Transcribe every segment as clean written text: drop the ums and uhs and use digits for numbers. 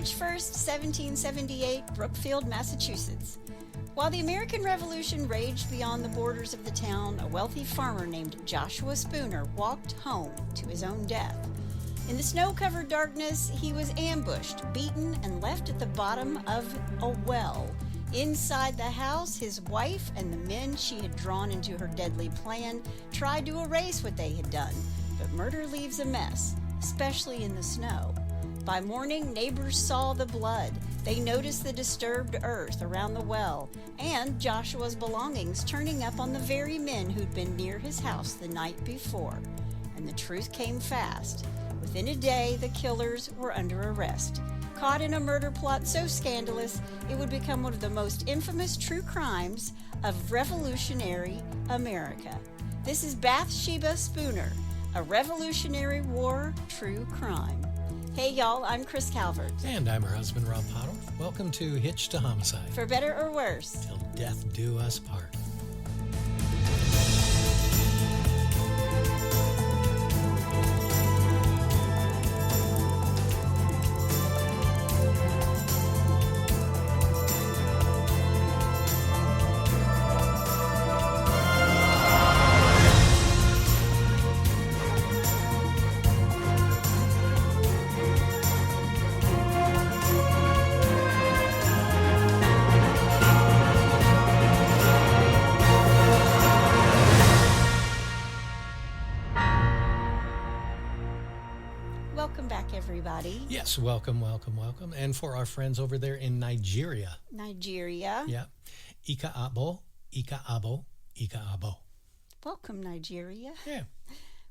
March 1st, 1778, Brookfield, Massachusetts. While the American Revolution raged beyond the borders of the town, a wealthy farmer named Joshua Spooner walked home to his own death. In the snow-covered darkness, he was ambushed, beaten, and left at the bottom of a well. Inside the house, his wife and the men she had drawn into her deadly plan tried to erase what they had done, but murder leaves a mess, especially in the snow. By morning, neighbors saw the blood. They noticed the disturbed earth around the well and Joshua's belongings turning up on the very men who'd been near his house the night before. And the truth came fast. Within a day, the killers were under arrest. Caught in a murder plot so scandalous, it would become one of the most infamous true crimes of revolutionary America. This is Bathsheba Spooner, a Revolutionary War true crime. Hey y'all, I'm Chris Calvert. And I'm her husband, Rob Pottle. Welcome to Hitched to Homicide. For better or worse. Till death do us part. Yes, welcome. And for our friends over there in Nigeria. Yeah. Ika abo. Welcome, Nigeria. Yeah.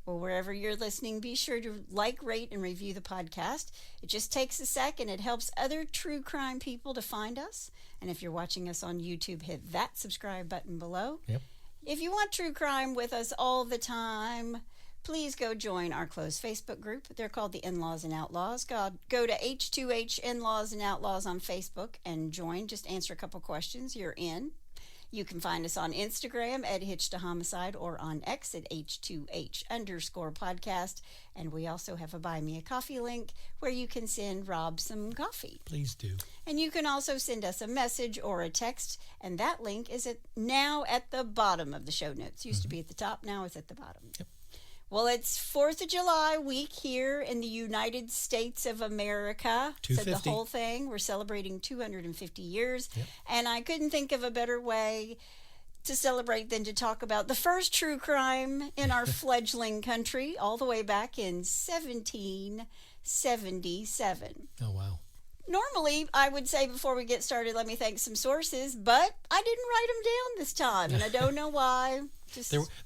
Well, wherever you're listening, be sure to like, rate, and review the podcast. It just takes a second. It helps other true crime people to find us. And if you're watching us on YouTube, hit that subscribe button below. Yep. If you want true crime with us all the time, please go join our closed Facebook group. They're called the In-Laws and Outlaws. Go to H2H In-Laws and Outlaws on Facebook and join. Just answer a couple questions. You're in. You can find us on Instagram at Hitched to Homicide or on X at H2H_podcast. And we also have a Buy Me a Coffee link where you can send Rob some coffee. Please do. And you can also send us a message or a text. And that link is now at the bottom of the show notes. Used to be at the top. Now it's at the bottom. Yep. Well, it's 4th of July week here in the United States of America. 250. So the whole thing, we're celebrating 250 years. Yep. And I couldn't think of a better way to celebrate than to talk about the first true crime in our fledgling country, all the way back in 1777. Oh, wow. Normally, I would say before we get started, let me thank some sources, but I didn't write them down this time, and I don't know why.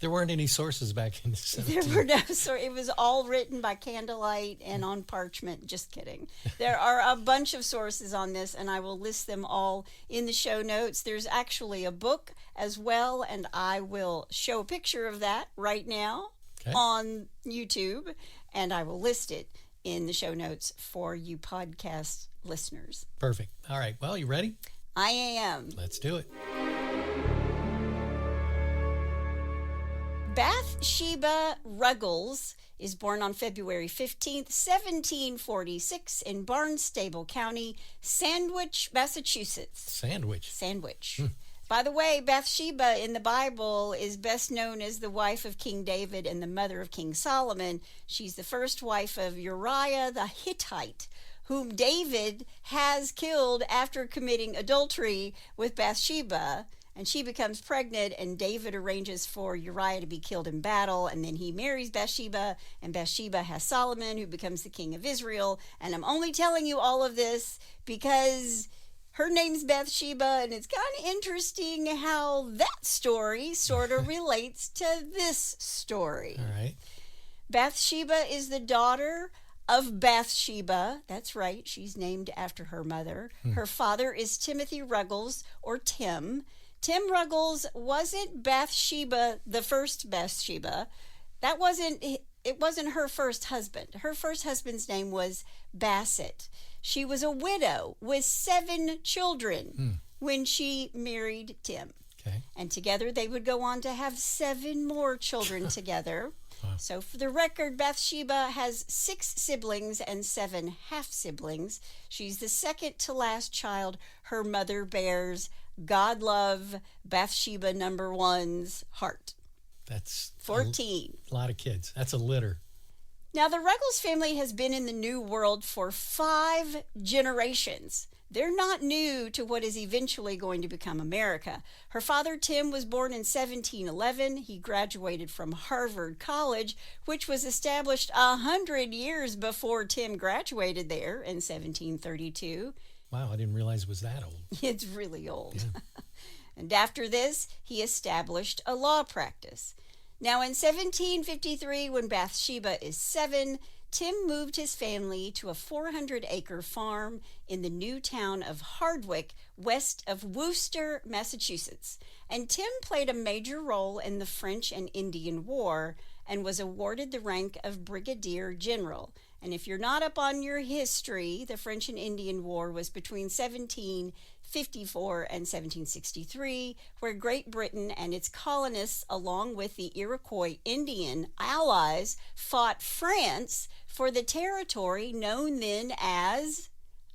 There weren't any sources back in the 70s. There were no sources. It was all written by candlelight and on parchment. Just kidding. There are a bunch of sources on this, and I will list them all in the show notes. There's actually a book as well, and I will show a picture of that right now on YouTube, and I will list it in the show notes for you podcast listeners. Perfect. All right. Well, you ready? I am. Let's do it. Bathsheba Ruggles is born on February 15th, 1746 in Barnstable County, Sandwich, Massachusetts. Sandwich. By the way, Bathsheba in the Bible is best known as the wife of King David and the mother of King Solomon. She's the first wife of Uriah the Hittite, whom David has killed after committing adultery with Bathsheba. And she becomes pregnant, and David arranges for Uriah to be killed in battle, and then he marries Bathsheba, and Bathsheba has Solomon, who becomes the king of Israel. And I'm only telling you all of this because her name's Bathsheba, and it's kind of interesting how that story sort of relates to this story. All right. Bathsheba is the daughter of Bathsheba. That's right. She's named after her mother. Her father is Timothy Ruggles, or Tim. Tim Ruggles wasn't Bathsheba, the first Bathsheba. It wasn't her first husband. Her first husband's name was Bassett. She was a widow with 7 children when she married Tim. Okay. And together they would go on to have 7 more children together. Wow. So for the record, Bathsheba has 6 siblings and 7 half-siblings. She's the second to last child her mother bears. God love Bathsheba number 1's heart. That's 14. A lot of kids. That's a litter. Now, the Ruggles family has been in the New World for 5 generations. They're not new to what is eventually going to become America. Her father, Tim, was born in 1711. He graduated from Harvard College, which was established 100 years before Tim graduated there in 1732. Wow, I didn't realize it was that old. It's really old. Yeah. And after this, he established a law practice. Now, in 1753, when Bathsheba is 7, Tim moved his family to a 400-acre farm in the new town of Hardwick, west of Worcester, Massachusetts. And Tim played a major role in the French and Indian War and was awarded the rank of Brigadier General. And if you're not up on your history, the French and Indian War was between 1754 and 1763, where Great Britain and its colonists, along with the Iroquois Indian allies, fought France for the territory known then as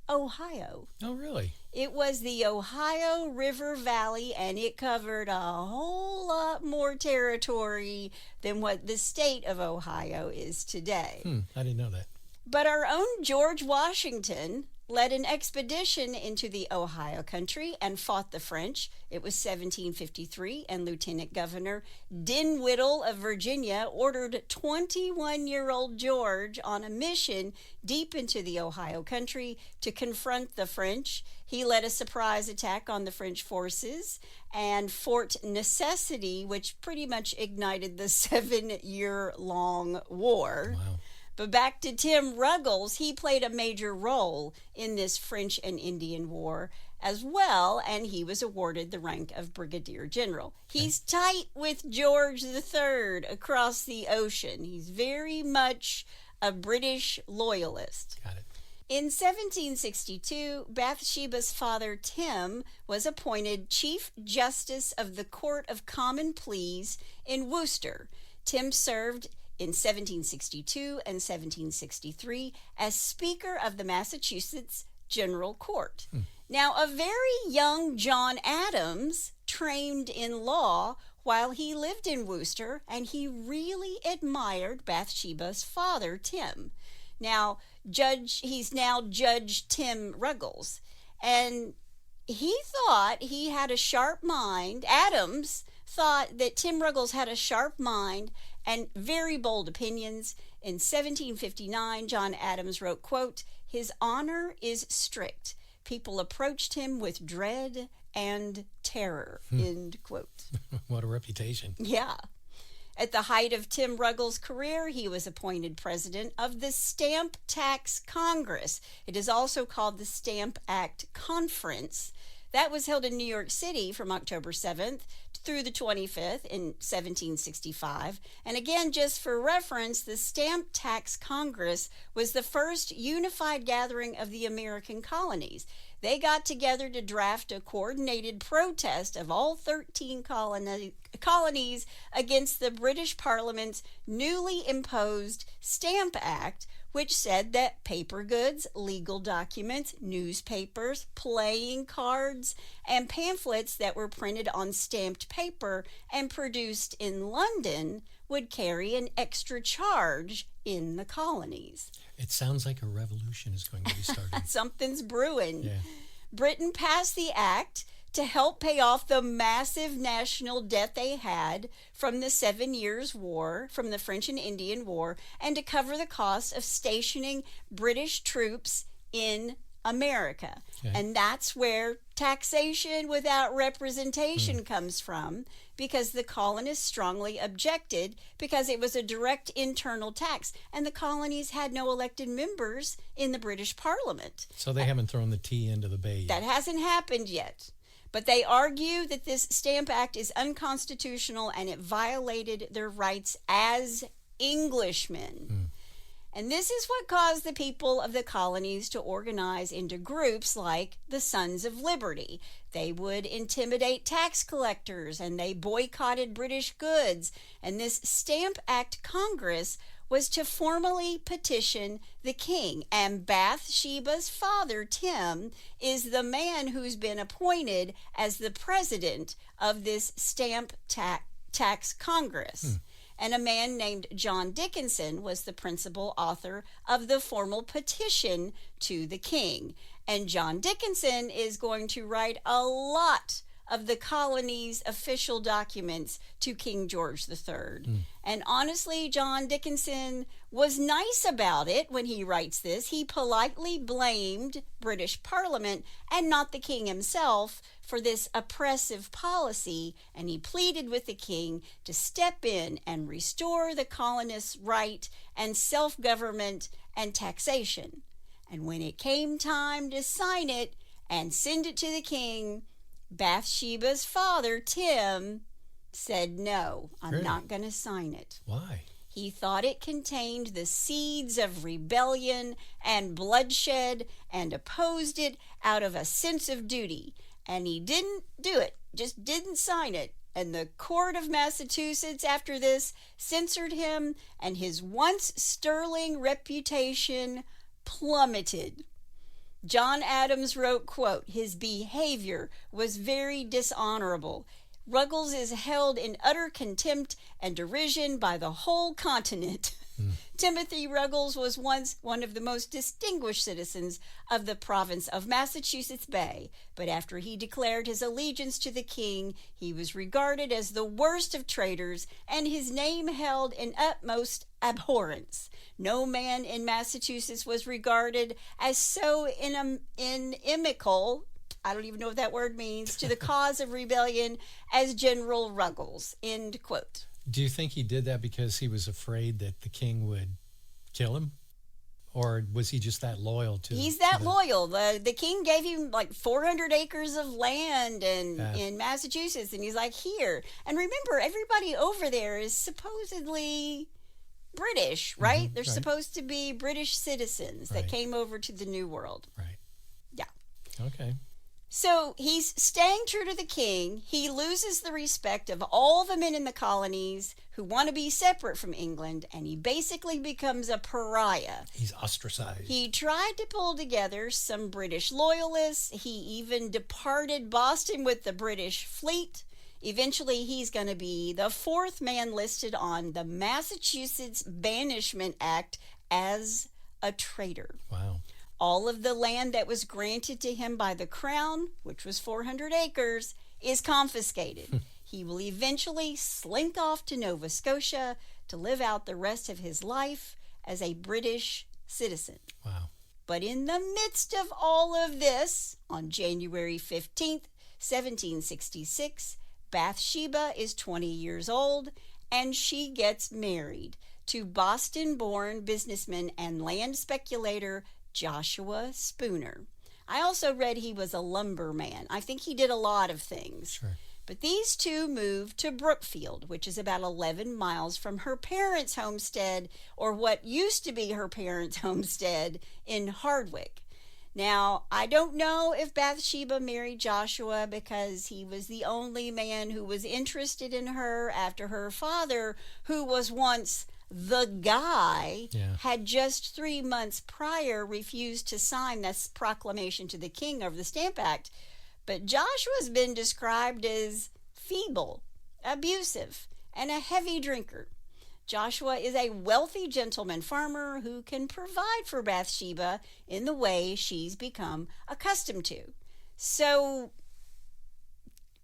Ohio. Oh, really? It was the Ohio River Valley, and it covered a whole lot more territory than what the state of Ohio is today. I didn't know that. But our own George Washington led an expedition into the Ohio country and fought the French. It was 1753, and Lieutenant Governor Dinwiddie of Virginia ordered 21-year-old George on a mission deep into the Ohio country to confront the French. He led a surprise attack on the French forces and Fort Necessity, which pretty much ignited the 7-year-long war. Wow. But back to Tim Ruggles, he played a major role in this French and Indian War as well, and he was awarded the rank of Brigadier General. He's tight with George III across the ocean. He's very much a British loyalist. Got it. In 1762, Bathsheba's father, Tim, was appointed Chief Justice of the Court of Common Pleas in Worcester. Tim served in 1762 and 1763 as Speaker of the Massachusetts General Court. Now, a very young John Adams trained in law while he lived in Worcester, and he really admired Bathsheba's father, Tim. Now, he's now Judge Tim Ruggles, and he thought he had a sharp mind. Adams thought that Tim Ruggles had a sharp mind and very bold opinions. In 1759, John Adams wrote, quote, "His honor is strict. People approached him with dread and terror," end quote. What a reputation. Yeah. At the height of Tim Ruggles' career, he was appointed president of the Stamp Tax Congress. It is also called the Stamp Act Conference. That was held in New York City from October 7th through the 25th in 1765. And again, just for reference, the Stamp Tax Congress was the first unified gathering of the American colonies. They got together to draft a coordinated protest of all 13 colonies against the British Parliament's newly imposed Stamp Act, which said that paper goods, legal documents, newspapers, playing cards, and pamphlets that were printed on stamped paper and produced in London would carry an extra charge in the colonies. It sounds like a revolution is going to be starting. Something's brewing. Yeah. Britain passed the act to help pay off the massive national debt they had from the 7 Years' War, from the French and Indian War, and to cover the cost of stationing British troops in America. Okay. And that's where taxation without representation comes from, because the colonists strongly objected because it was a direct internal tax, and the colonies had no elected members in the British Parliament. So they haven't thrown the tea into the bay yet. That hasn't happened yet. But they argue that this Stamp Act is unconstitutional and it violated their rights as Englishmen. And this is what caused the people of the colonies to organize into groups like the Sons of Liberty. They would intimidate tax collectors and they boycotted British goods. And this Stamp Act Congress was to formally petition the king. And Bathsheba's father, Tim, is the man who's been appointed as the president of this Stamp Tax Congress. And a man named John Dickinson was the principal author of the formal petition to the king. And John Dickinson is going to write a lot of the colony's official documents to King George III. And honestly, John Dickinson was nice about it when he writes this. He politely blamed British Parliament and not the king himself for this oppressive policy, and he pleaded with the king to step in and restore the colonists' right and self-government and taxation. And when it came time to sign it and send it to the king, Bathsheba's father, Tim, said, no, I'm not going to sign it. Why? He thought it contained the seeds of rebellion and bloodshed and opposed it out of a sense of duty. And he didn't do it, just didn't sign it. And the court of Massachusetts after this censored him, and his once sterling reputation plummeted. John Adams wrote, quote, his behavior was very dishonorable. Ruggles is held in utter contempt and derision by the whole continent. Timothy Ruggles was once one of the most distinguished citizens of the province of Massachusetts Bay, but after he declared his allegiance to the king, he was regarded as the worst of traitors, and his name held in utmost abhorrence. No man in Massachusetts was regarded as so inimical, I don't even know what that word means, to the cause of rebellion as General Ruggles, end quote. Do you think he did that because he was afraid that the king would kill him? Or was he just that loyal to He's that loyal. The king gave him like 400 acres of land in Massachusetts, and he's like, here. And remember, everybody over there is supposedly British, right? They're supposed to be British citizens that came over to the New World. Right. Yeah. Okay. So he's staying true to the king. He loses the respect of all the men in the colonies who want to be separate from England, and he basically becomes a pariah. He's ostracized. He tried to pull together some British loyalists. He even departed Boston with the British fleet. Eventually, he's going to be the fourth man listed on the Massachusetts Banishment Act as a traitor. Wow. All of the land that was granted to him by the crown, which was 400 acres, is confiscated. He will eventually slink off to Nova Scotia to live out the rest of his life as a British citizen. Wow. But in the midst of all of this, on January 15th, 1766, Bathsheba is 20 years old, and she gets married to Boston-born businessman and land speculator Joshua Spooner. I also read he was a lumberman. I think he did a lot of things. Sure. But these two moved to Brookfield, which is about 11 miles from her parents' homestead, or what used to be her parents' homestead in Hardwick. Now, I don't know if Bathsheba married Joshua because he was the only man who was interested in her after her father, who was once the guy, had just 3 months prior refused to sign this proclamation to the king of the Stamp Act. But Joshua's been described as feeble, abusive, and a heavy drinker. Joshua is a wealthy gentleman farmer who can provide for Bathsheba in the way she's become accustomed to. So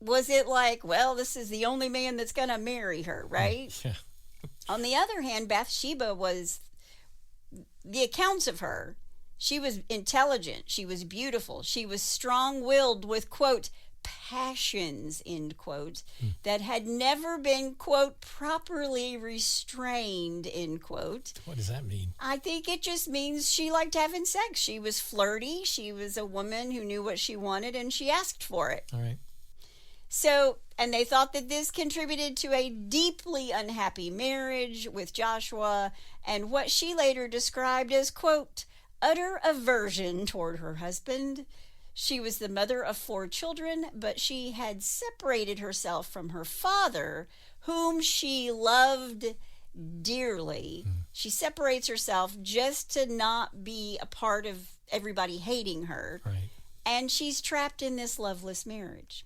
was it like, well, this is the only man that's going to marry her, right? Yeah. On the other hand, Bathsheba was, the accounts of her, she was intelligent, she was beautiful, she was strong-willed with, quote, passions, end quote, that had never been, quote, properly restrained, end quote. What does that mean? I think it just means she liked having sex. She was flirty, she was a woman who knew what she wanted, and she asked for it. All right. So, and they thought that this contributed to a deeply unhappy marriage with Joshua and what she later described as, quote, utter aversion toward her husband. She was the mother of 4 children, but she had separated herself from her father, whom she loved dearly. She separates herself just to not be a part of everybody hating her. Right. And she's trapped in this loveless marriage.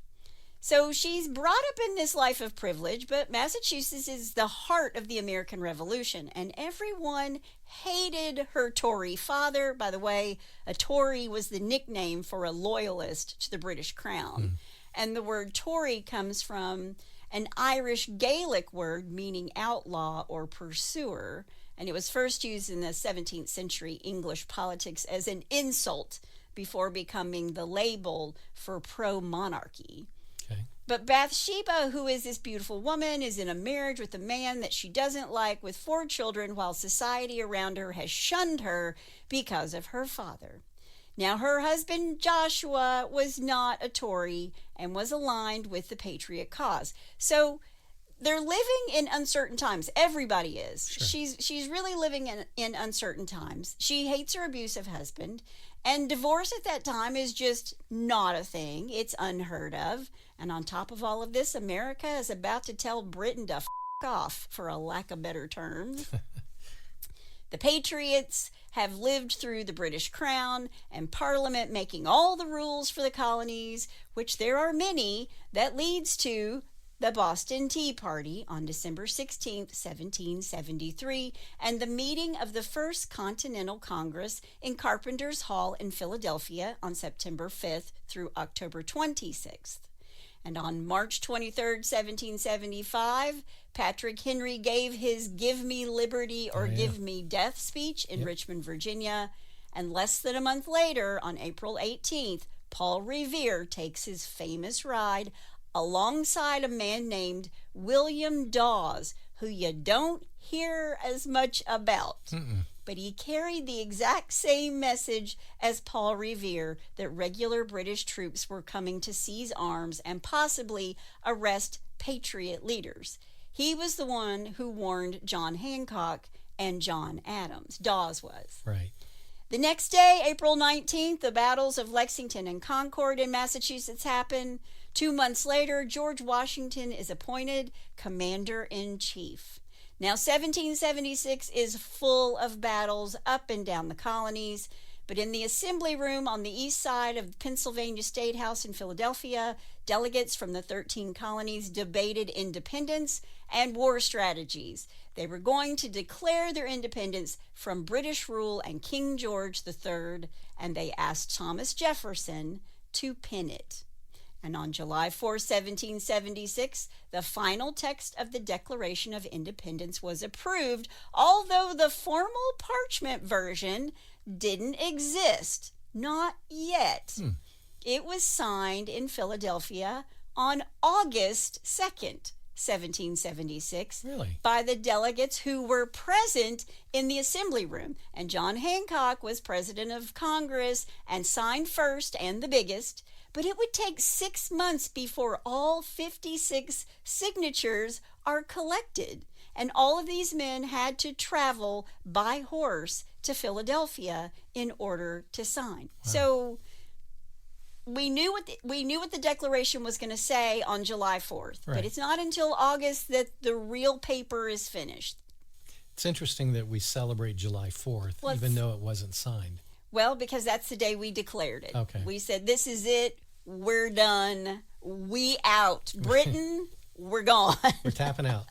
So she's brought up in this life of privilege, but Massachusetts is the heart of the American Revolution, and everyone hated her Tory father. By the way, a Tory was the nickname for a loyalist to the British Crown. And the word Tory comes from an Irish Gaelic word meaning outlaw or pursuer, and it was first used in the 17th century English politics as an insult before becoming the label for pro-monarchy. Okay. But Bathsheba, who is this beautiful woman, is in a marriage with a man that she doesn't like with 4 children, while society around her has shunned her because of her father. Now, her husband Joshua was not a Tory and was aligned with the patriot cause. So they're living in uncertain times. Everybody is. Sure. She's really living in uncertain times. She hates her abusive husband, and divorce at that time is just not a thing. It's unheard of. And on top of all of this, America is about to tell Britain to f*** off, for a lack of better terms. The Patriots have lived through the British Crown and Parliament making all the rules for the colonies, which there are many, that leads to the Boston Tea Party on December 16th, 1773, and the meeting of the First Continental Congress in Carpenter's Hall in Philadelphia on September 5th through October 26th. And on March 23rd, 1775, Patrick Henry gave his Give Me Liberty or Give Me Death speech in Richmond, Virginia. And less than a month later, on April 18th, Paul Revere takes his famous ride alongside a man named William Dawes, who you don't hear as much about. But he carried the exact same message as Paul Revere, that regular British troops were coming to seize arms and possibly arrest patriot leaders. He was the one who warned John Hancock and John Adams. Dawes was. Right. The next day, April 19th, the battles of Lexington and Concord in Massachusetts happen. 2 months later, George Washington is appointed Commander-in-Chief. Now, 1776 is full of battles up and down the colonies, but in the Assembly Room on the east side of Pennsylvania State House in Philadelphia, delegates from the 13 colonies debated independence and war strategies. They were going to declare their independence from British rule and King George III, and they asked Thomas Jefferson to pen it. And on July 4, 1776, the final text of the Declaration of Independence was approved, although the formal parchment version didn't exist. Not yet. It was signed in Philadelphia on August 2nd, 1776, Really? by the delegates who were present in the Assembly Room. And John Hancock was president of Congress and signed first and the biggest. But it would take 6 months before all 56 signatures are collected. And all of these men had to travel by horse to Philadelphia in order to sign. Wow. So we knew what the Declaration was going to say on July 4th. Right. But it's not until August that the real paper is finished. It's interesting that we celebrate July 4th, even though it wasn't signed. Well, because that's the day we declared it. Okay. We said, this is it. We're done. We out. Britain, we're gone. We're tapping out.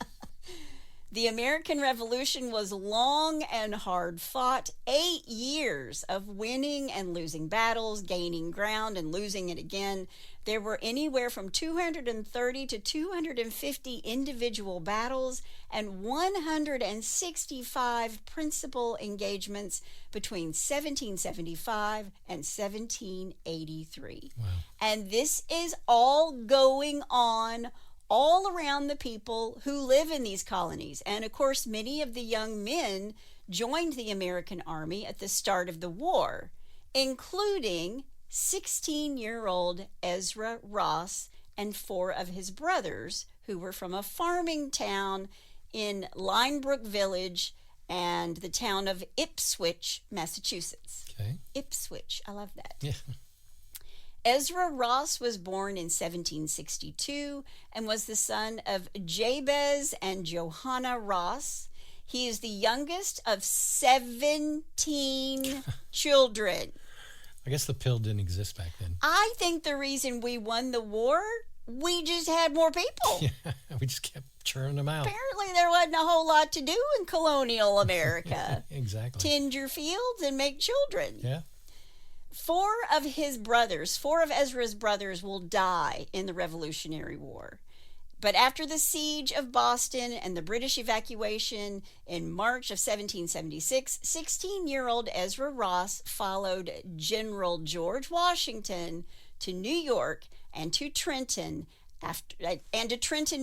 The American Revolution was long and hard fought. 8 years of winning and losing battles, gaining ground and losing it again. There were anywhere from 230 to 250 individual battles and 165 principal engagements between 1775 and 1783. Wow. And this is all going on all around the people who live in these colonies. And of course, many of the young men joined the American Army at the start of the war, including 16-year-old Ezra Ross and 4 of his brothers, who were from a farming town in Linebrook Village and the town of Ipswich, Massachusetts. Okay. Ipswich, I love that. Yeah. Ezra Ross was born in 1762 and was the son of Jabez and Johanna Ross. He is the youngest of 17 children. I guess the pill didn't exist back then. I think the reason we won the war, we just had more people. Yeah, we just kept churning them out. Apparently there wasn't a whole lot to do in colonial America. Exactly. Tend your fields and make children. Yeah. 4 of Ezra's brothers will die in the Revolutionary War. But after the siege of Boston and the British evacuation in March of 1776, 16-year-old Ezra Ross followed General George Washington to New York and to Trenton,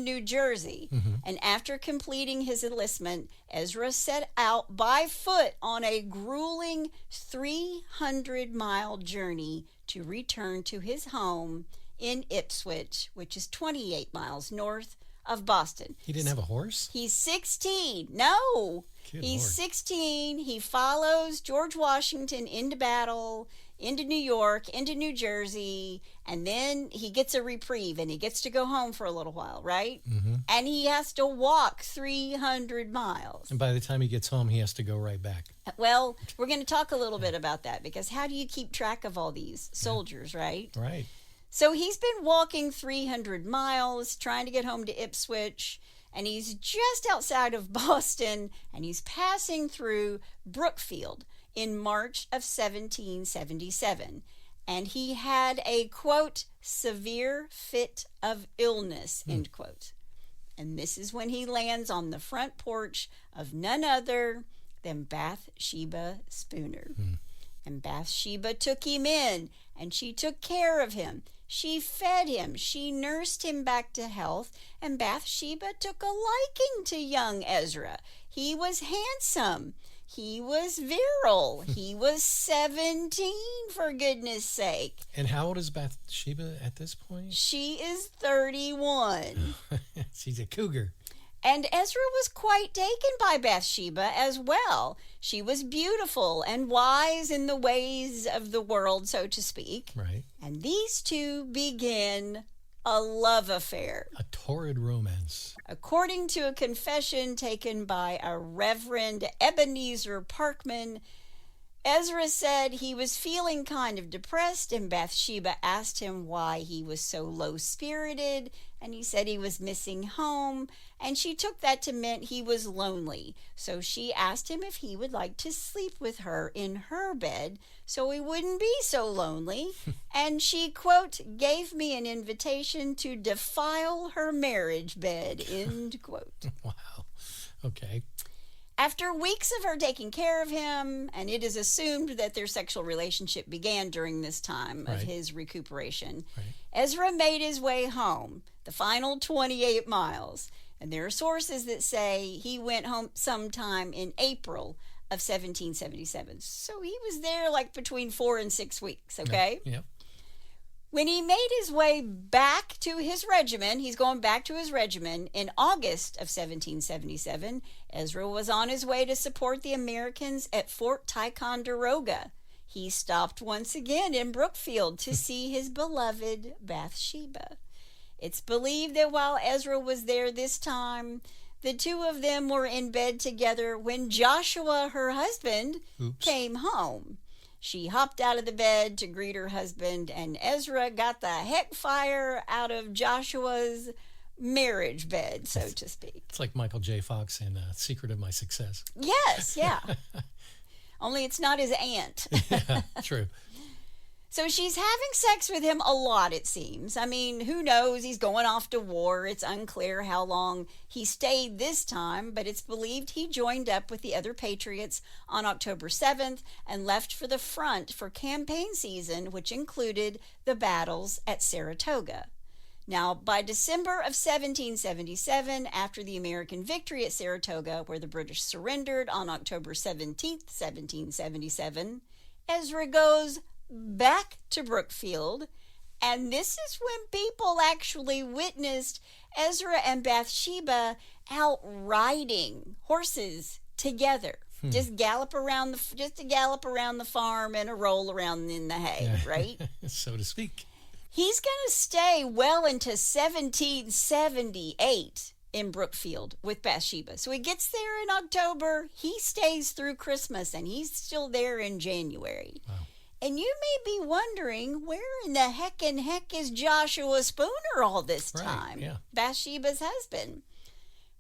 New Jersey. Mm-hmm. And after completing his enlistment, Ezra set out by foot on a grueling 300-mile journey to return to his home in Ipswich, which is 28 miles north of Boston. He didn't have a horse? He's 16. No. Good He's Lord. 16. He follows George Washington into battle, into New York, into New Jersey, and then he gets a reprieve and he gets to go home for a little while, right? Mm-hmm. And he has to walk 300 miles. And by the time he gets home, he has to go right back. Well, we're going to talk a little bit about that, because how do you keep track of all these soldiers, right? Right. So he's been walking 300 miles trying to get home to Ipswich, and he's just outside of Boston, and he's passing through Brookfield in March of 1777. And he had a, quote, severe fit of illness, end quote. And this is when he lands on the front porch of none other than Bathsheba Spooner. And Bathsheba took him in, and she took care of him. She fed him. She nursed him back to health. And Bathsheba took a liking to young Ezra. He was handsome. He was virile. He was 17, for goodness sake. And how old is Bathsheba at this point? She is 31. She's a cougar. And Ezra was quite taken by Bathsheba as well. She was beautiful and wise in the ways of the world, so to speak. Right. And these two begin a love affair. A torrid romance. According to a confession taken by a Reverend Ebenezer Parkman, Ezra said he was feeling kind of depressed, and Bathsheba asked him why he was so low-spirited, and he said he was missing home, and she took that to mean he was lonely. So she asked him if he would like to sleep with her in her bed so he wouldn't be so lonely, and she, quote, gave me an invitation to defile her marriage bed, end quote. Wow. Okay. After weeks of her taking care of him, and it is assumed that their sexual relationship began during this time of his recuperation, Ezra made his way home, the final 28 miles. And there are sources that say he went home sometime in April of 1777. So he was there like between 4 and 6 weeks, okay? Yep. When he made his way back to his regiment, he's going back to his regiment in August of 1777, Ezra was on his way to support the Americans at Fort Ticonderoga. He stopped once again in Brookfield to see his beloved Bathsheba. It's believed that while Ezra was there this time, the two of them were in bed together when Joshua, her husband, came home. She hopped out of the bed to greet her husband, and Ezra got the heck fire out of Joshua's marriage bed, so to speak. It's like Michael J. Fox in Secret of My Success. Yes, yeah. Only it's not his aunt. Yeah, true. So she's having sex with him a lot, it seems. I mean, who knows? He's going off to war. It's unclear how long he stayed this time, but it's believed he joined up with the other patriots on October 7th and left for the front for campaign season, which included the battles at Saratoga. Now, by December of 1777, after the American victory at Saratoga, where the British surrendered on October 17th, 1777, Ezra goes back to Brookfield And this is when people actually witnessed Ezra and Bathsheba out riding horses together. Just to gallop around the farm and a roll around in the hay, right? So to speak. He's going to stay well into 1778 in Brookfield with Bathsheba. So he gets there in October, he stays through Christmas, and he's still there in January. Wow. And you may be wondering, where in the heck is Joshua Spooner all this time? Right, yeah. Bathsheba's husband.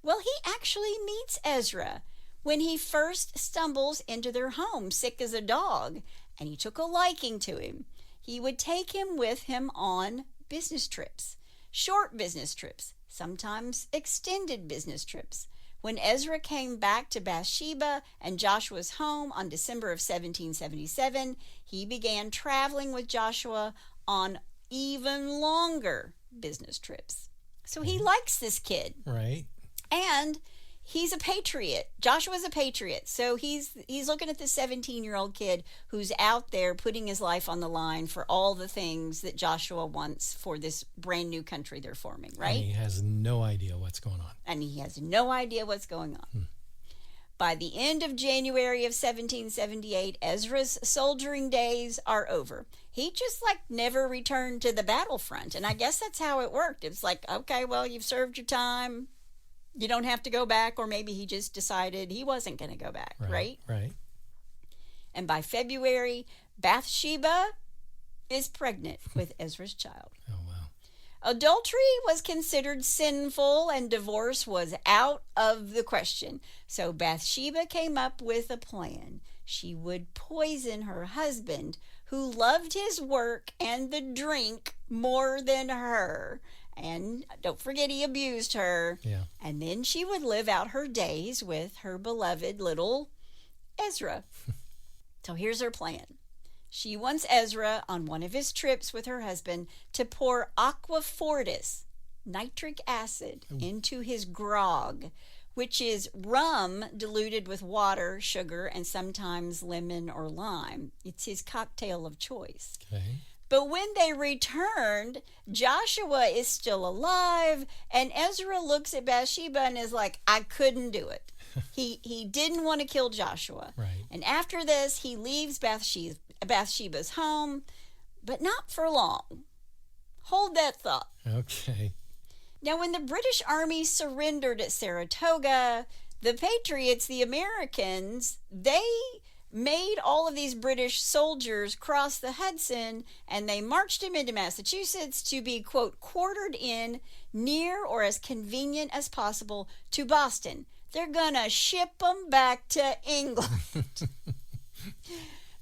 Well, he actually meets Ezra when he first stumbles into their home, sick as a dog, and he took a liking to him. He would take him with him on business trips, short business trips, sometimes extended business trips. When Ezra came back to Bathsheba and Joshua's home on December of 1777, he began traveling with Joshua on even longer business trips. So he likes this kid. Right. And he's a patriot. Joshua's a patriot. So he's looking at this 17-year-old kid who's out there putting his life on the line for all the things that Joshua wants for this brand new country they're forming, right? And he has no idea what's going on. By the end of January of 1778, Ezra's soldiering days are over. He just never returned to the battlefront. And I guess that's how it worked. It's like, okay, well, you've served your time. You don't have to go back, or maybe he just decided he wasn't going to go back, right? Right. And by February, Bathsheba is pregnant with Ezra's child. Oh, wow. Adultery was considered sinful and divorce was out of the question. So Bathsheba came up with a plan. She would poison her husband, who loved his work and the drink more than her. And don't forget, he abused her. Yeah. And then she would live out her days with her beloved little Ezra. So here's her plan. She wants Ezra, on one of his trips with her husband, to pour aqua fortis, nitric acid, into his grog, which is rum diluted with water, sugar, and sometimes lemon or lime. It's his cocktail of choice. Okay. But when they returned, Joshua is still alive, and Ezra looks at Bathsheba and is like, I couldn't do it. He didn't want to kill Joshua. Right. And after this, he leaves Bathsheba's home, but not for long. Hold that thought. Okay. Now, when the British Army surrendered at Saratoga, the Patriots, the Americans, they made all of these British soldiers cross the Hudson, and they marched them into Massachusetts to be, quote, quartered in near or as convenient as possible to Boston. They're going to ship them back to England.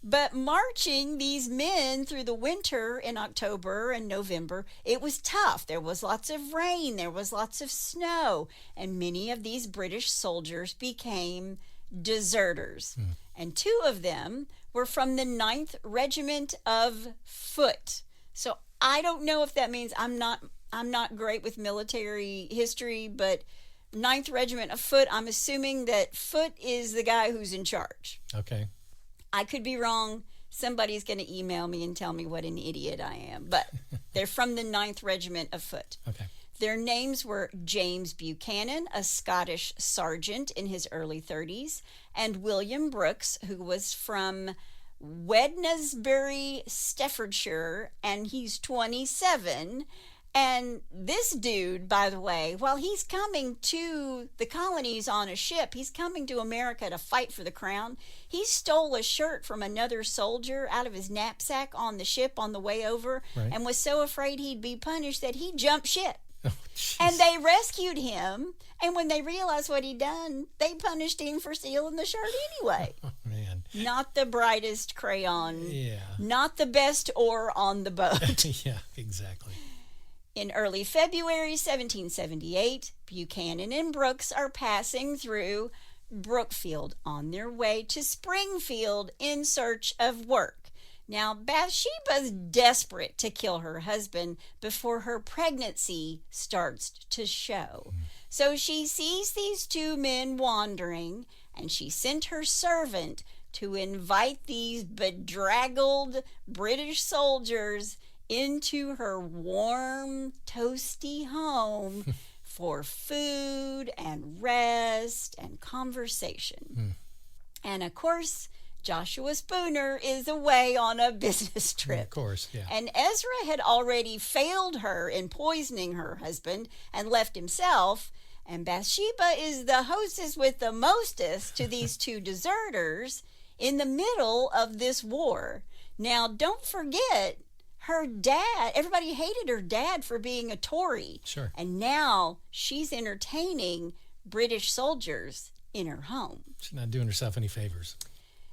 But marching these men through the winter in October and November, it was tough. There was lots of rain, there was lots of snow, and many of these British soldiers became deserters. And two of them were from the 9th Regiment of Foot. So I don't know if that means I'm not great with military history, but 9th Regiment of Foot, I'm assuming that Foot is the guy who's in charge. Okay. I could be wrong. Somebody's going to email me and tell me what an idiot I am. But they're from the 9th Regiment of Foot. Okay. Their names were James Buchanan, a Scottish sergeant in his early 30s, and William Brooks, who was from Wednesbury, Staffordshire, and he's 27. And this dude, by the way, while he's coming to the colonies on a ship, he's coming to America to fight for the crown. He stole a shirt from another soldier out of his knapsack on the ship on the way over, right, and was so afraid he'd be punished that he jumped ship. Oh, and they rescued him, and when they realized what he'd done, they punished him for stealing the shirt anyway. Oh, man. Not the brightest crayon. Yeah. Not the best oar on the boat. Yeah, exactly. In early February 1778, Buchanan and Brooks are passing through Brookfield on their way to Springfield in search of work. Now, Bathsheba's desperate to kill her husband before her pregnancy starts to show. So she sees these two men wandering, and she sent her servant to invite these bedraggled British soldiers into her warm, toasty home for food and rest and conversation. And of course, Joshua Spooner is away on a business trip. Of course, yeah. And Ezra had already failed her in poisoning her husband and left himself. And Bathsheba is the hostess with the mostest to these two deserters in the middle of this war. Now, don't forget, her dad, everybody hated her dad for being a Tory. Sure. And now she's entertaining British soldiers in her home. She's not doing herself any favors.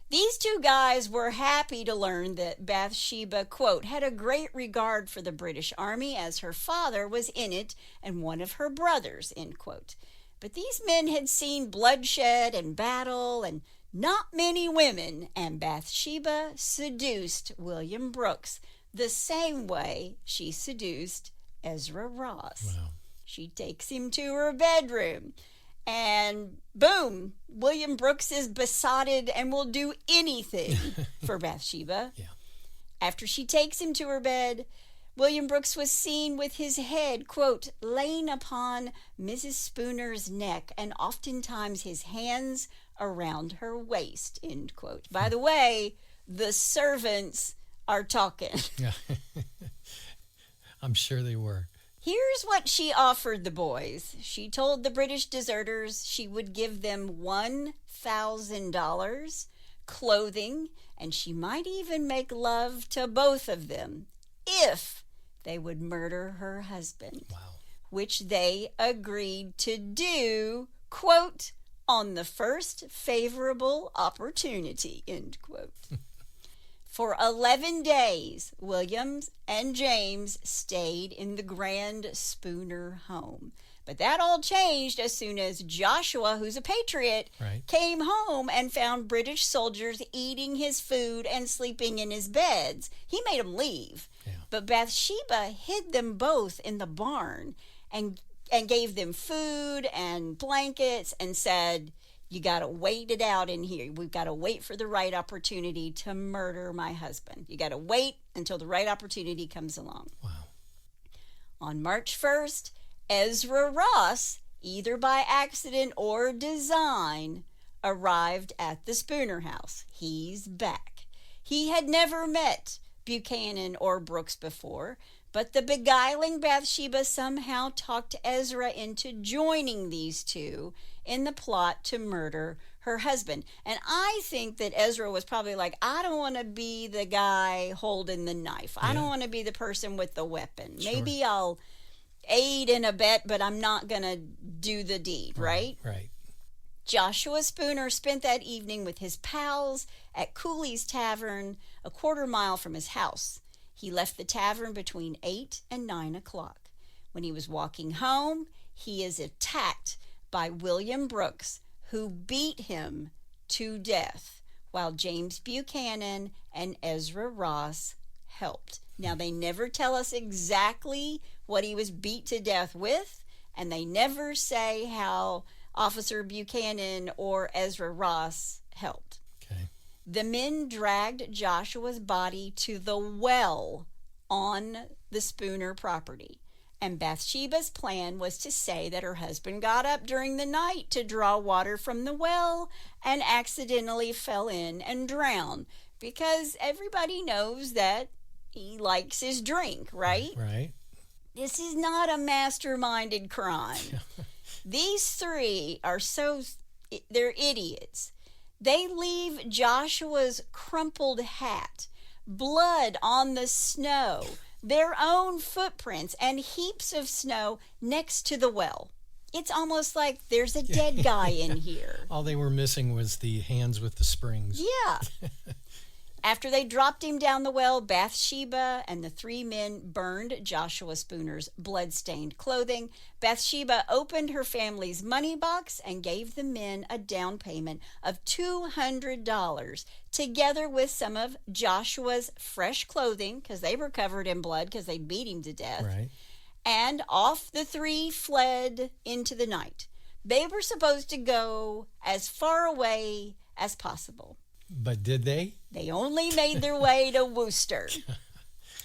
These two guys were happy to learn that Bathsheba, quote, had a great regard for the British Army as her father was in it and one of her brothers, end quote. But these men had seen bloodshed and battle and not many women, and Bathsheba seduced William Brooks the same way she seduced Ezra Ross. Wow. She takes him to her bedroom. And boom, William Brooks is besotted and will do anything for Bathsheba. Yeah. After she takes him to her bed, William Brooks was seen with his head, quote, laying upon Mrs. Spooner's neck and oftentimes his hands around her waist, end quote. By the way, the servants are talking. Yeah. I'm sure they were. Here's what she offered the boys. She told the British deserters she would give them $1,000, clothing, and she might even make love to both of them if they would murder her husband. Wow. Which they agreed to do, quote, on the first favorable opportunity, end quote. For 11 days, Williams and James stayed in the grand Spooner home. But that all changed as soon as Joshua, who's a patriot, Right. came home and found British soldiers eating his food and sleeping in his beds. He made them leave. Yeah. But Bathsheba hid them both in the barn and gave them food and blankets and said, you got to wait it out in here. We've got to wait for the right opportunity to murder my husband. You got to wait until the right opportunity comes along. Wow. On March 1st, Ezra Ross, either by accident or design, arrived at the Spooner house. He's back. He had never met Buchanan or Brooks before, but the beguiling Bathsheba somehow talked Ezra into joining these two in the plot to murder her husband. And I think that Ezra was probably like, I don't want to be the guy holding the knife. I don't want to be the person with the weapon. Sure. Maybe I'll aid and abet, but I'm not going to do the deed, right? Right. Joshua Spooner spent that evening with his pals at Cooley's Tavern, a quarter-mile from his house. He left the tavern between 8 and 9 o'clock. When he was walking home, he is attacked by William Brooks, who beat him to death, while James Buchanan and Ezra Ross helped. Now, they never tell us exactly what he was beat to death with, and they never say how Officer Buchanan or Ezra Ross helped. Okay. The men dragged Joshua's body to the well on the Spooner property. And Bathsheba's plan was to say that her husband got up during the night to draw water from the well and accidentally fell in and drowned, because everybody knows that he likes his drink, right? Right. This is not a masterminded crime. These three are they're idiots. They leave Joshua's crumpled hat, blood on the snow, their own footprints, and heaps of snow next to the well. It's almost like there's a dead guy in here. All they were missing was the hands with the springs. Yeah. After they dropped him down the well, Bathsheba and the three men burned Joshua Spooner's blood-stained clothing. Bathsheba opened her family's money box and gave the men a down payment of $200, together with some of Joshua's fresh clothing, because they were covered in blood because they beat him to death. Right. And off the three fled into the night. They were supposed to go as far away as possible. But did they? They only made their way to Worcester.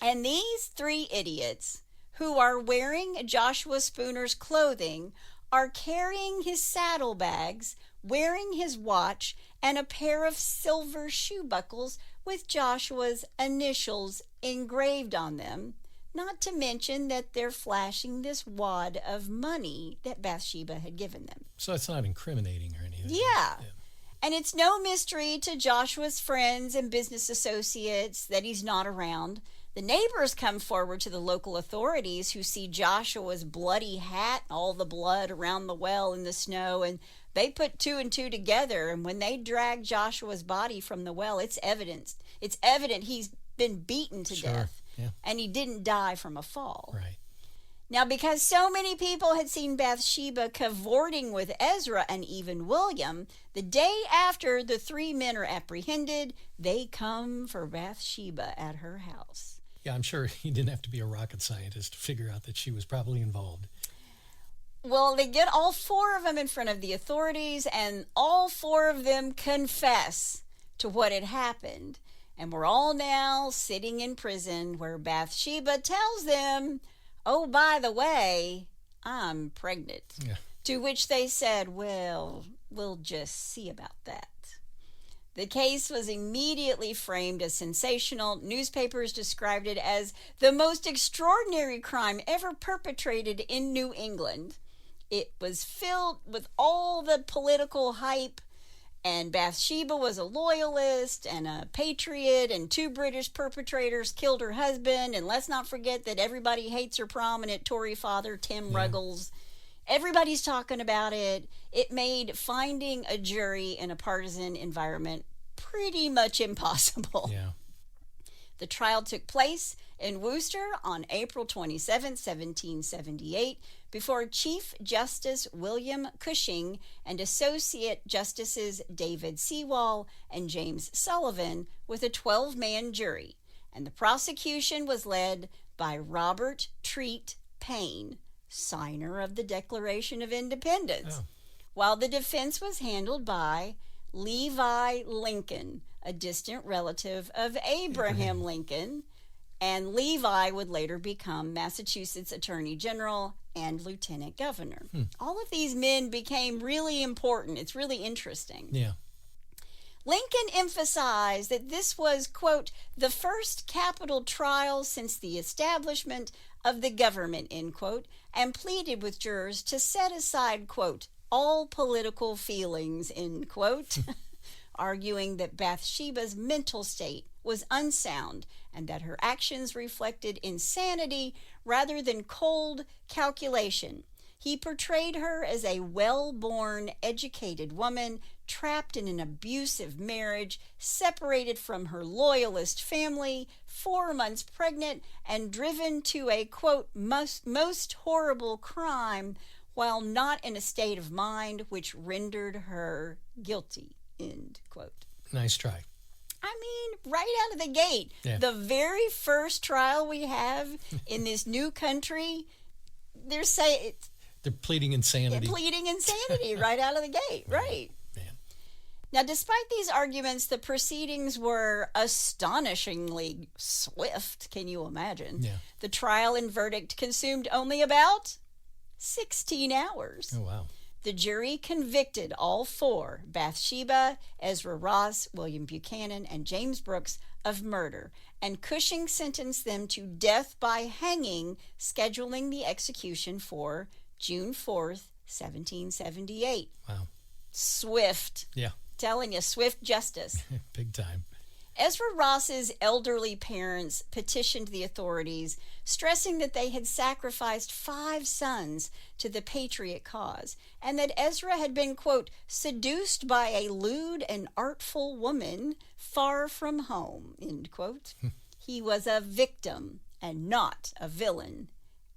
And these three idiots who are wearing Joshua Spooner's clothing are carrying his saddlebags, wearing his watch, and a pair of silver shoe buckles with Joshua's initials engraved on them, not to mention that they're flashing this wad of money that Bathsheba had given them. So it's not incriminating or anything. Yeah. And it's no mystery to Joshua's friends and business associates that he's not around. The neighbors come forward to the local authorities, who see Joshua's bloody hat, all the blood around the well in the snow, and they put two and two together. And when they drag Joshua's body from the well, it's evident he's been beaten to death. Yeah. And he didn't die from a fall. Right. Now, because so many people had seen Bathsheba cavorting with Ezra and even William, the day after the three men are apprehended, they come for Bathsheba at her house. Yeah, I'm sure you didn't have to be a rocket scientist to figure out that she was probably involved. Well, they get all four of them in front of the authorities, and all four of them confess to what had happened. And we're all now sitting in prison, where Bathsheba tells them, "Oh, by the way, I'm pregnant." Yeah. To which they said, "Well, we'll just see about that." The case was immediately framed as sensational. Newspapers described it as the most extraordinary crime ever perpetrated in New England. It was filled with all the political hype, and Bathsheba was a loyalist and a patriot, and two British perpetrators killed her husband. And let's not forget that everybody hates her prominent Tory father, Tim Ruggles. Everybody's talking about it. It made finding a jury in a partisan environment pretty much impossible. Yeah. The trial took place in Worcester on April 27, 1778, before Chief Justice William Cushing and Associate Justices David Sewall and James Sullivan, with a 12-man jury. And the prosecution was led by Robert Treat Paine, signer of the Declaration of Independence, while the defense was handled by Levi Lincoln, a distant relative of Abraham Lincoln, and Levi would later become Massachusetts Attorney General and Lieutenant Governor. All of these men became really important. It's really interesting. Yeah. Lincoln emphasized that this was, quote, the first capital trial since the establishment of the government, end quote, and pleaded with jurors to set aside, quote, all political feelings, end quote, arguing that Bathsheba's mental state was unsound and that her actions reflected insanity rather than cold calculation. He portrayed her as a well-born, educated woman trapped in an abusive marriage, separated from her loyalist family, 4 months pregnant, and driven to a, quote, most horrible crime while not in a state of mind which rendered her guilty, end quote. Nice try. I mean, right out of the gate, the very first trial we have in this new country, they're pleading insanity. Right out of the gate, right? Man. Now, despite these arguments, the proceedings were astonishingly swift. Can you imagine? Yeah. The trial and verdict consumed only about 16 hours. Oh, wow. The jury convicted all four, Bathsheba, Ezra Ross, William Buchanan, and James Brooks, of murder, and Cushing sentenced them to death by hanging, scheduling the execution for June 4th, 1778. Wow. Swift. Yeah. Telling you, swift justice. Big time. Ezra Ross's elderly parents petitioned the authorities, stressing that they had sacrificed 5 sons to the patriot cause, and that Ezra had been, quote, seduced by a lewd and artful woman far from home, end quote. He was a victim and not a villain,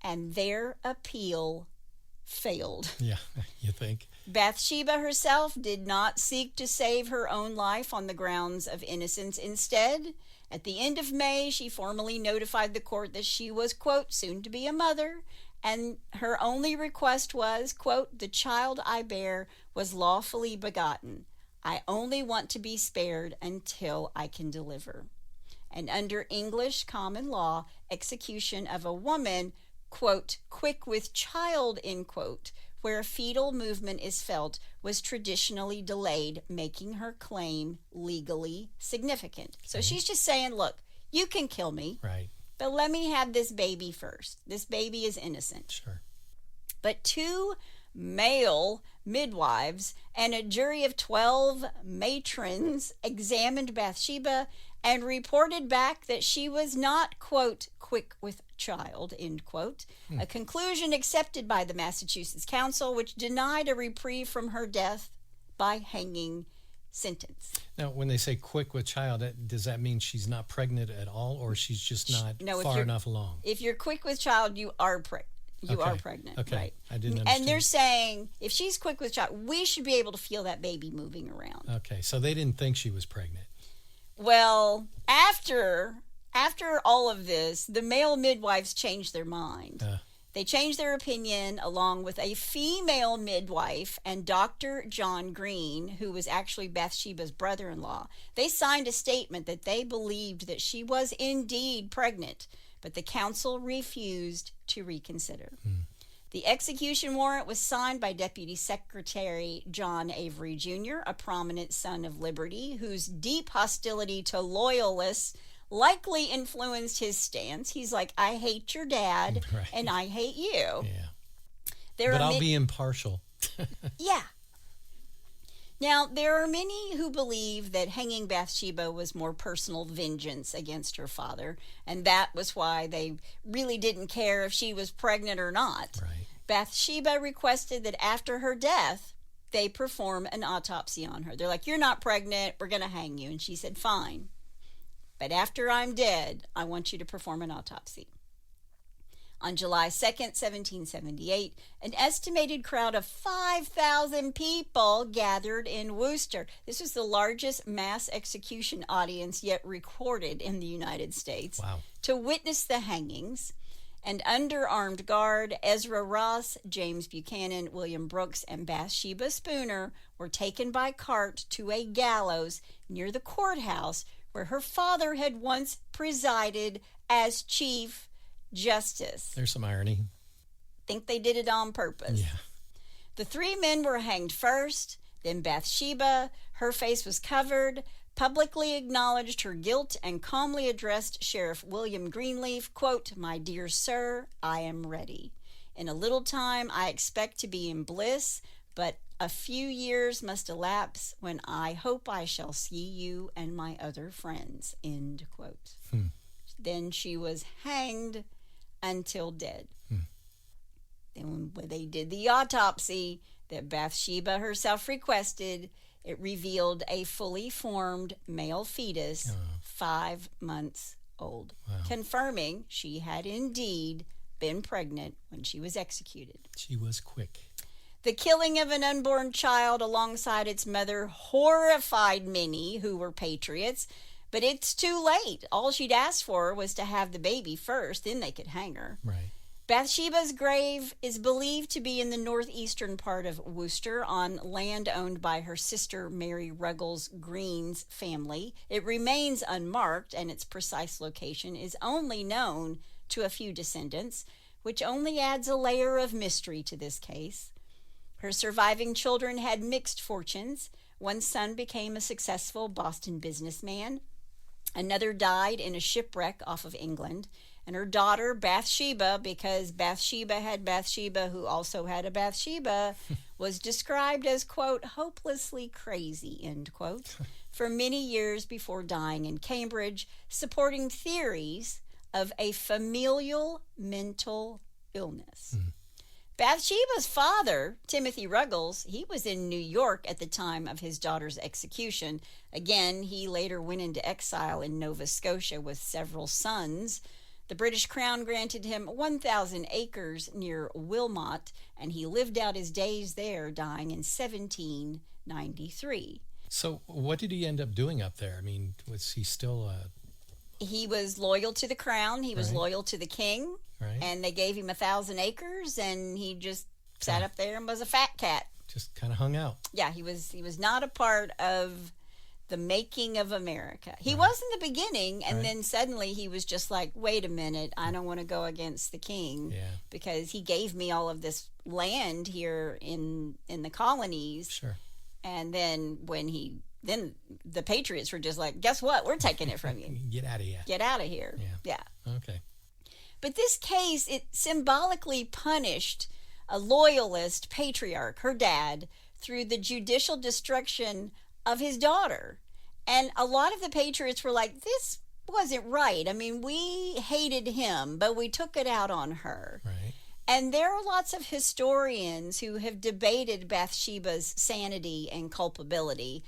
and their appeal failed. Yeah, you think? Bathsheba herself did not seek to save her own life on the grounds of innocence. Instead, at the end of May, she formally notified the court that she was, quote, soon to be a mother, and her only request was, quote, the child I bear was lawfully begotten. I only want to be spared until I can deliver. and under English common law, execution of a woman, quote, quick with child, end quote, where a fetal movement is felt, was traditionally delayed, making her claim legally significant. So she's just saying, look, you can kill me, Right. but let me have this baby first. This baby is innocent. Sure. But 2 male midwives and a jury of 12 matrons examined Bathsheba and reported back that she was not, quote, quick with child, end quote, a conclusion accepted by the Massachusetts Council, which denied a reprieve from her death by hanging sentence. Now, when they say quick with child, does that mean she's not pregnant at all, or she's just not far enough along? If you're quick with child, you are pregnant. You are pregnant, okay. Right? I didn't understand. And they're saying if she's quick with child, we should be able to feel that baby moving around. Okay, so they didn't think she was pregnant. Well, after all of this, the male midwives changed their mind. They changed their opinion along with a female midwife and Dr. John Green, who was actually Bathsheba's brother-in-law. They signed a statement that they believed that she was indeed pregnant, but the council refused to reconsider. The execution warrant was signed by Deputy Secretary John Avery Jr., a prominent son of liberty, whose deep hostility to Loyalists likely influenced his stance. He's like, I hate your dad, Right. and I hate you. Yeah. There But are I'll be impartial. Yeah. Now, there are many who believe that hanging Bathsheba was more personal vengeance against her father, and that was why they really didn't care if she was pregnant or not. Right. Bathsheba requested that after her death, they perform an autopsy on her. They're like, you're not pregnant, we're going to hang you. And she said, fine. But after I'm dead, I want you to perform an autopsy. On July 2nd, 1778, an estimated crowd of 5,000 people gathered in Worcester. This was the largest mass execution audience yet recorded in the United States. Wow. To witness the hangings. And under armed guard, Ezra Ross, James Buchanan, William Brooks, and Bathsheba Spooner were taken by cart to a gallows near the courthouse where her father had once presided as Chief Justice. There's some irony. Think they did it on purpose. Yeah. The 3 men were hanged first, then Bathsheba. Her face was covered, publicly acknowledged her guilt, and calmly addressed Sheriff William Greenleaf, quote, my dear sir, I am ready. In a little time I expect to be in bliss, but a few years must elapse when I hope I shall see you and my other friends, end quote. Then she was hanged until dead. Then when they did the autopsy that Bathsheba herself requested, it revealed a fully formed male fetus, 5 months old, confirming she had indeed been pregnant when she was executed. She was quick. The killing of an unborn child alongside its mother horrified many who were patriots, but it's too late. All she'd asked for was to have the baby first, then they could hang her. Right. Bathsheba's grave is believed to be in the northeastern part of Worcester on land owned by her sister Mary Ruggles Green's family. It remains unmarked, and its precise location is only known to a few descendants, which only adds a layer of mystery to this case. Her surviving children had mixed fortunes. One son became a successful Boston businessman. Another died in a shipwreck off of England. And her daughter, Bathsheba, because Bathsheba had Bathsheba, who also had a Bathsheba, was described as, quote, hopelessly crazy, end quote, for many years before dying in Cambridge, supporting theories of a familial mental illness. Bathsheba's father, Timothy Ruggles, he was in New York at the time of his daughter's execution. Again, he later went into exile in Nova Scotia with several sons. The British Crown granted him 1,000 acres near Wilmot, and he lived out his days there, dying in 1793. So what did he end up doing up there? I mean, was he still... He was loyal to the crown. He was Right. loyal to the king. Right. And they gave him 1,000 acres, and he just sat up there and was a fat cat. Just kind of hung out. Yeah, he was not a part of the making of America. He was in the beginning, and then suddenly he was just like, wait a minute, I don't want to go against the king because he gave me all of this land here in the colonies. Sure. And then then the Patriots were just like, guess what? We're taking it from you. Get out of here. Get out of here. Yeah. Okay. But this case, it symbolically punished a loyalist patriarch, her dad, through the judicial destruction of his daughter. And a lot of the patriots were like, this wasn't right. I mean, we hated him, but we took it out on her. Right. And there are lots of historians who have debated Bathsheba's sanity and culpability,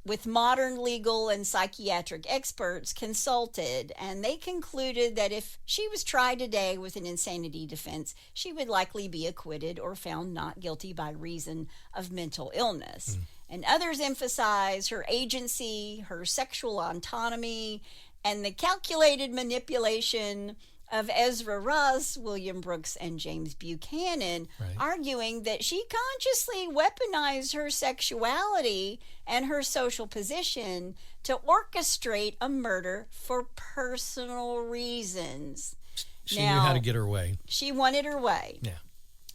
with modern legal and psychiatric experts consulted, and they concluded that if she was tried today with an insanity defense, she would likely be acquitted or found not guilty by reason of mental illness. And others emphasize her agency, her sexual autonomy, and the calculated manipulation of Ezra Ross, William Brooks, and James Buchanan, arguing that she consciously weaponized her sexuality and her social position to orchestrate a murder for personal reasons. She knew how to get her way. She wanted her way. Yeah.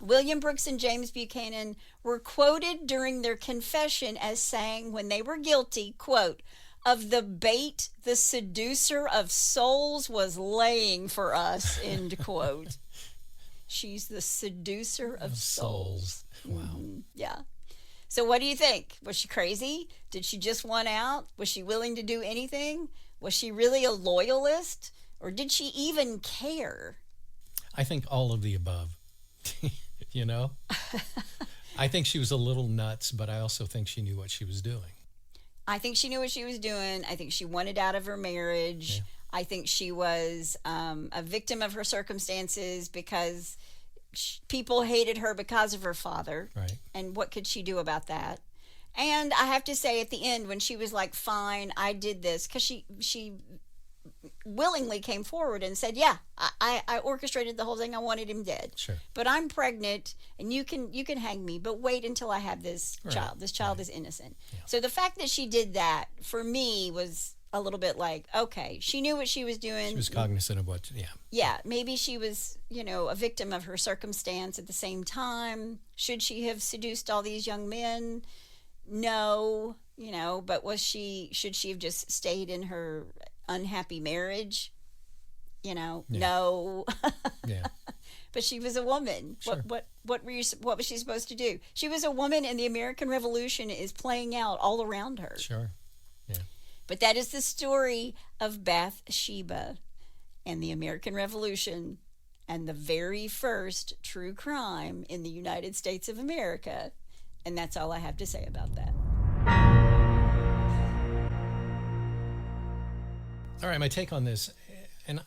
William Brooks and James Buchanan were quoted during their confession as saying when they were guilty, quote, of the bait the seducer of souls was laying for us, end quote. She's the seducer of souls. Wow. Yeah. So what do you think? Was she crazy? Did she just want out? Was she willing to do anything? Was she really a loyalist? Or did she even care? I think all of the above. You know? I think she was a little nuts, but I also think she knew what she was doing. I think she knew what she was doing. I think she wanted out of her marriage. I think she was a victim of her circumstances because people hated her because of her father. Right. And what could she do about that? And I have to say at the end when she was like, fine, I did this, because she willingly came forward and said, yeah, I orchestrated the whole thing. I wanted him dead. Sure. But I'm pregnant and you can hang me, but wait until I have this child. This child is innocent. Yeah. So the fact that she did that for me was a little bit like, okay, she knew what she was doing. She was cognizant of what, Yeah, maybe she was, a victim of her circumstance at the same time. Should she have seduced all these young men? No, but should she have just stayed in her unhappy marriage? No. Yeah. But she was a woman. Sure. What was she supposed to do? She was a woman, and the American Revolution is playing out all around her. Sure. Yeah. But that is the story of Bathsheba and the American Revolution and the very first true crime in the United States of America. And that's all I have to say about that. All right, my take on this, and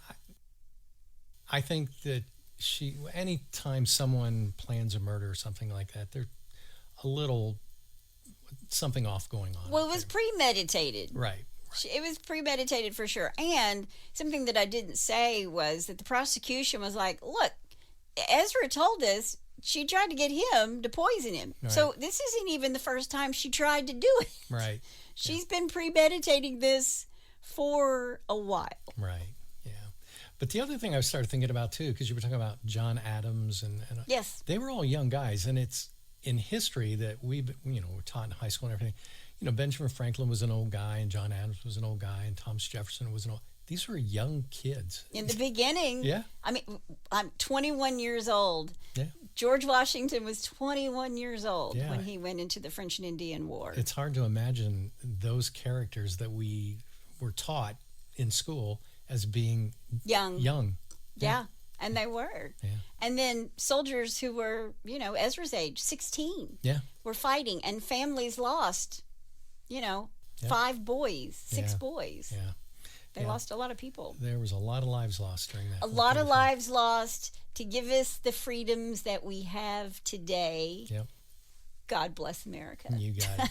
I think that anytime someone plans a murder or something like that, there's a little something off going on. Well, it was premeditated. Right. It was premeditated for sure. And something that I didn't say was that the prosecution was like, look, Ezra told us she tried to get him to poison him. Right. So this isn't even the first time she tried to do it. Right. She's been premeditating this for a while. Right. Yeah. But the other thing I started thinking about too, because you were talking about John Adams and yes, they were all young guys, and it's in history that we're taught in high school and everything. Benjamin Franklin was an old guy, and John Adams was an old guy, and Thomas Jefferson was an old. These were young kids in the beginning. Yeah. I mean, I'm 21 years old. Yeah. George Washington was 21 years old yeah. when he went into the French and Indian War. It's hard to imagine those characters that we were taught in school as being young. Yeah. And they were. Yeah. And then soldiers who were, Ezra's age, 16, were fighting, and families lost, 5 boys, 6 boys. Yeah. They lost a lot of people. There was a lot of lives lost during that. A lot of lives lost to give us the freedoms that we have today. Yep. God bless America. You got it.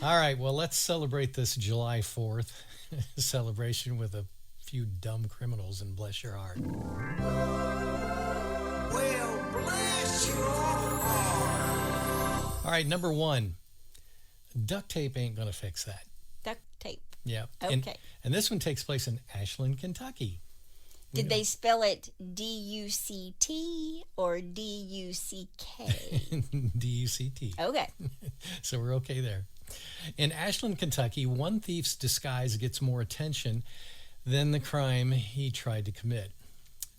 All right. Well, let's celebrate this July 4th celebration with a few dumb criminals and bless your heart. Well, bless your heart. All right. Number 1, duct tape ain't going to fix that. Yeah. Okay. And this one takes place in Ashland, Kentucky. Did they spell it D-U-C-T or D-U-C-K? D-U-C-T. Okay. So we're okay there. In Ashland, Kentucky, one thief's disguise gets more attention than the crime he tried to commit.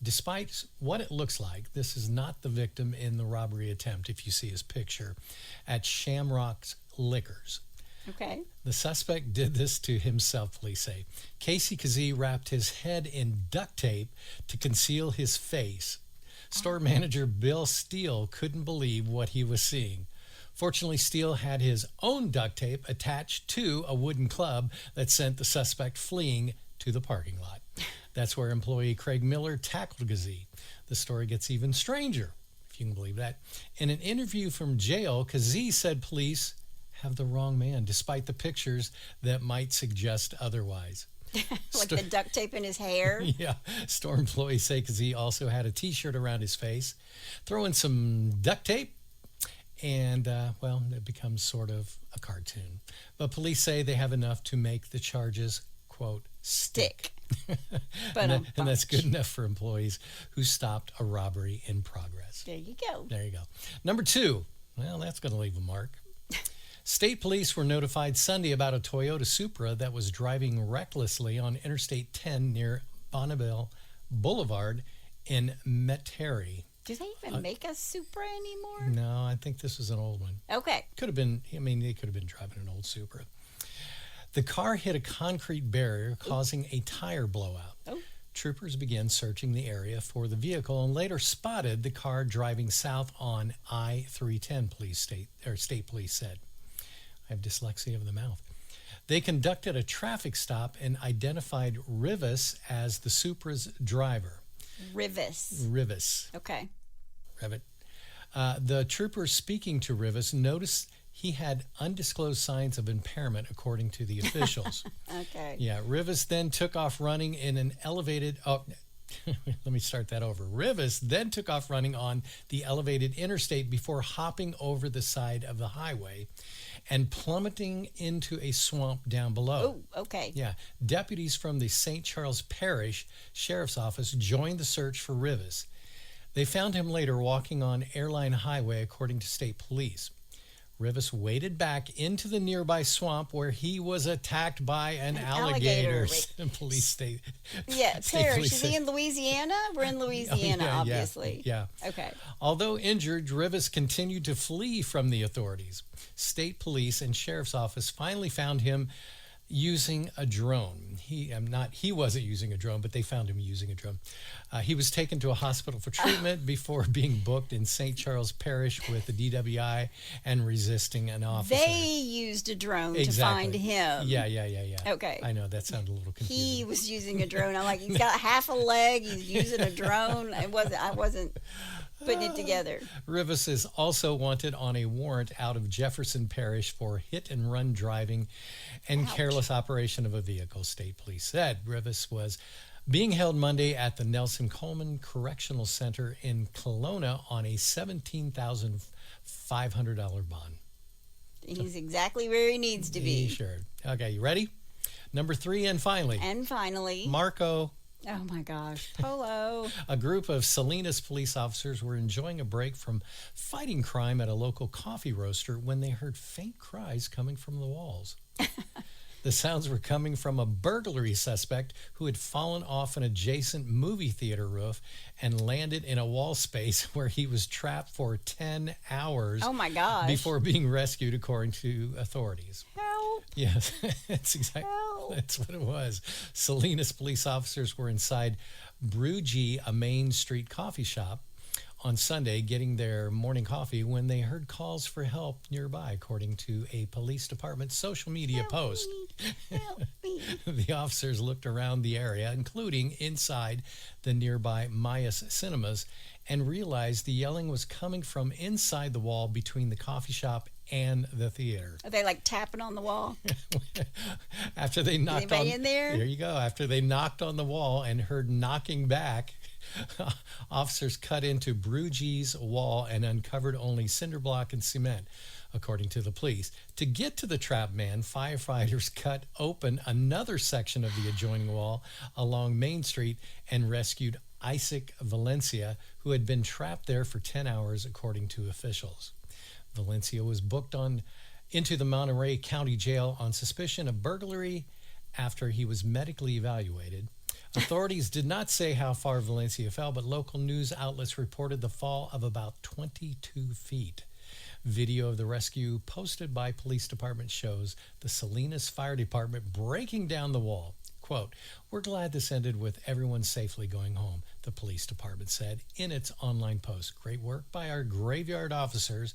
Despite what it looks like, this is not the victim in the robbery attempt, if you see his picture, at Shamrock's Liquors. Okay. The suspect did this to himself, police say. Casey Kazee wrapped his head in duct tape to conceal his face. Store manager Bill Steele couldn't believe what he was seeing. Fortunately, Steele had his own duct tape attached to a wooden club that sent the suspect fleeing to the parking lot. That's where employee Craig Miller tackled Kazee. The story gets even stranger, if you can believe that. In an interview from jail, Kazee said police have the wrong man, despite the pictures that might suggest otherwise. Like the duct tape in his hair? Yeah. Store employees say Kazee also had a T-shirt around his face. Throw in some duct tape, and, well, it becomes sort of a cartoon. But police say they have enough to make the charges, quote, stick. But and that's good enough for employees who stopped a robbery in progress. There you go. There you go. Number 2. Well, that's going to leave a mark. State police were notified Sunday about a Toyota Supra that was driving recklessly on Interstate 10 near Bonneville Boulevard in Metairie. Do they even make a Supra anymore? No, I think this is an old one. Okay. Could have been, I mean, they could have been driving an old Supra. The car hit a concrete barrier, causing a tire blowout. Oh. Troopers began searching the area for the vehicle and later spotted the car driving south on I-310, state police said. I have dyslexia of the mouth. They conducted a traffic stop and identified Rivas as the Supra's driver. Rivas. Okay. Revit. The troopers speaking to Rivas noticed he had undisclosed signs of impairment, according to the officials. Okay. Yeah, Rivas then took off running in an elevated... Oh, let me start that over. Rivas then took off running on the elevated interstate before hopping over the side of the highway and plummeting into a swamp down below. Oh, okay. Yeah. Deputies from the St. Charles Parish Sheriff's Office joined the search for Rivas. They found him later walking on Airline Highway, according to state police. Rivas waded back into the nearby swamp where he was attacked by an alligator. Police state. Yeah, state Parish. police Is he said. in Louisiana? We're in Louisiana, obviously. Yeah. Okay. Although injured, Rivas continued to flee from the authorities. State police and sheriff's office finally found him using a drone. He wasn't using a drone, but they found him using a drone. He was taken to a hospital for treatment before being booked in St. Charles Parish with the DWI and resisting an officer. They used a drone to find him. Yeah. Okay. I know, that sounded a little confusing. He was using a drone. I'm like, he's got half a leg. He's using a drone. I wasn't putting it together. Rivas is also wanted on a warrant out of Jefferson Parish for hit-and-run driving and careless operation of a vehicle, state police said. Rivas was being held Monday at the Nelson Coleman Correctional Center in Kelowna on a $17,500 bond. He's exactly where he needs to be. Sure. Okay, you ready? Number 3, and finally. Marco. Oh my gosh. Polo. A group of Salinas police officers were enjoying a break from fighting crime at a local coffee roaster when they heard faint cries coming from the walls. The sounds were coming from a burglary suspect who had fallen off an adjacent movie theater roof and landed in a wall space where he was trapped for 10 hours. Oh my gosh. Before being rescued, according to authorities. Help. Yes, that's exactly. That's what it was. Salinas police officers were inside Brugee, a Main Street coffee shop, on Sunday getting their morning coffee when they heard calls for help nearby, according to a police department social media post. Help me. The officers looked around the area, including inside the nearby Maya's cinemas, and realized the yelling was coming from inside the wall between the coffee shop and the theater. Are they like tapping on the wall? After they knocked Anybody in there? There you go. After they knocked on the wall and heard knocking back, officers cut into Brugee's wall and uncovered only cinder block and cement. according to the police. To get to the trapped man, firefighters cut open another section of the adjoining wall along Main Street and rescued Isaac Valencia, who had been trapped there for 10 hours, according to officials. Valencia was booked into the Monterey County Jail on suspicion of burglary after he was medically evaluated. Authorities did not say how far Valencia fell, but local news outlets reported the fall of about 22 feet. Video of the rescue posted by police department shows the Salinas Fire Department breaking down the wall. Quote, "We're glad this ended with everyone safely going home," the police department said in its online post. "Great work by our graveyard officers,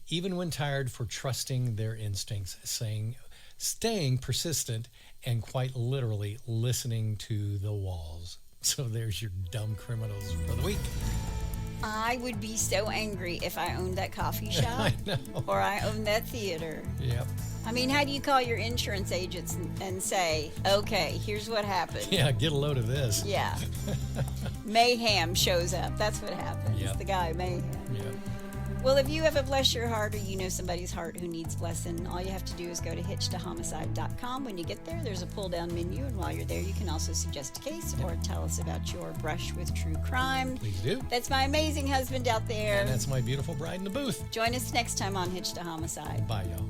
even when tired, for trusting their instincts, staying persistent, and quite literally listening to the walls." So there's your dumb criminals for the week. I would be so angry if I owned that coffee shop I know. or I owned that theater. Yep. I mean, how do you call your insurance agents and say, okay, here's what happened? Yeah, get a load of this. Yeah. Mayhem shows up. That's what happens. Yep. The guy, Mayhem. Yep. Well, if you have a bless your heart or you know somebody's heart who needs blessing, all you have to do is go to hitchtohomicide.com. When you get there, there's a pull-down menu, and while you're there, you can also suggest a case or tell us about your brush with true crime. Please do. That's my amazing husband out there. And that's my beautiful bride in the booth. Join us next time on Hitch to Homicide. Bye, y'all.